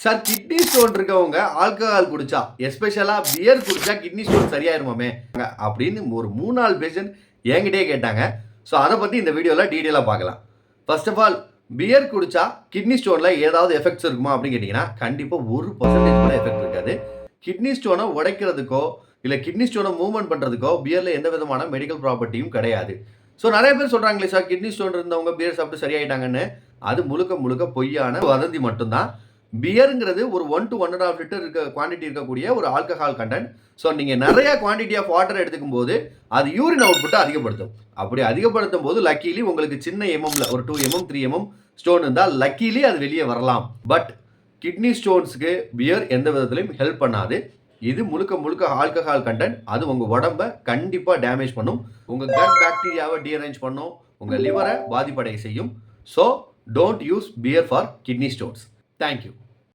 Sir kidney stone இருக்கவங்க alcohol குடிச்சா எஸ்பெஷலா pier குடிச்சா கிட்னி ஸ்டோன் சரியாயிருமாமே அப்படின்னு ஒரு 3-4 பேஷண்ட் என்கிட்டயே கேட்டாங்க. ஸோ அதை பற்றி இந்த வீடியோவில் டீட்டெயிலாக பார்க்கலாம். ஃபர்ஸ்ட் ஆஃப் ஆல் பியர் குடிச்சா கிட்னி ஸ்டோனில் ஏதாவது எஃபெக்ட்ஸ் இருக்குமா அப்படின்னு கேட்டிங்கன்னா கண்டிப்பாக 1% கூட எஃபெக்ட் இருக்காது. கிட்னி ஸ்டோனை உடைக்கிறதுக்கோ இல்லை கிட்னி ஸ்டோனை மூவ்மெண்ட் பண்ணுறதுக்கோ பியரில் எந்த விதமான மெடிக்கல் ப்ராப்பர்ட்டியும் கிடையாது. ஸோ நிறைய பேர் சொல்கிறாங்களே சார் கிட்னி ஸ்டோன் இருந்தவங்க பியர் சாப்பிட்டு சரியாயிட்டாங்கன்னு. அது முழுக்க முழுக்க பொய்யான வதந்தி மட்டும்தான். பியருங்கிறது ஒரு 1 to 1.5 லிட்டர் குவான்டிட்டி இருக்கக்கூடிய ஒரு ஆல்கஹால் கண்டென்ட். ஸோ நீங்கள் நிறைய குவான்டிட்டி ஆஃப் வாட்டர் எடுத்துக்கும் போது அது யூரின் அவுட்புட்டை அதிகப்படுத்தும். அப்படி அதிகப்படுத்தும் போது லக்கீலி உங்களுக்கு சின்ன எம்எம்ல ஒரு 2 mm 3 mm ஸ்டோன் இருந்தால் லக்கீலி அது வெளியே வரலாம். பட் கிட்னி ஸ்டோன்ஸுக்கு பியர் எந்த விதத்திலையும் ஹெல்ப் பண்ணாது. இது முழுக்க முழுக்க ஆல்கஹால் கண்டென்ட். அது உங்கள் உடம்பை கண்டிப்பாக டேமேஜ் பண்ணும். உங்கள் கட் பாக்டீரியாவை டீஅரேஞ்ச் பண்ணும். உங்கள் லிவரை பாதிப்படைய செய்யும். So don't use beer for kidney stones. Thank you.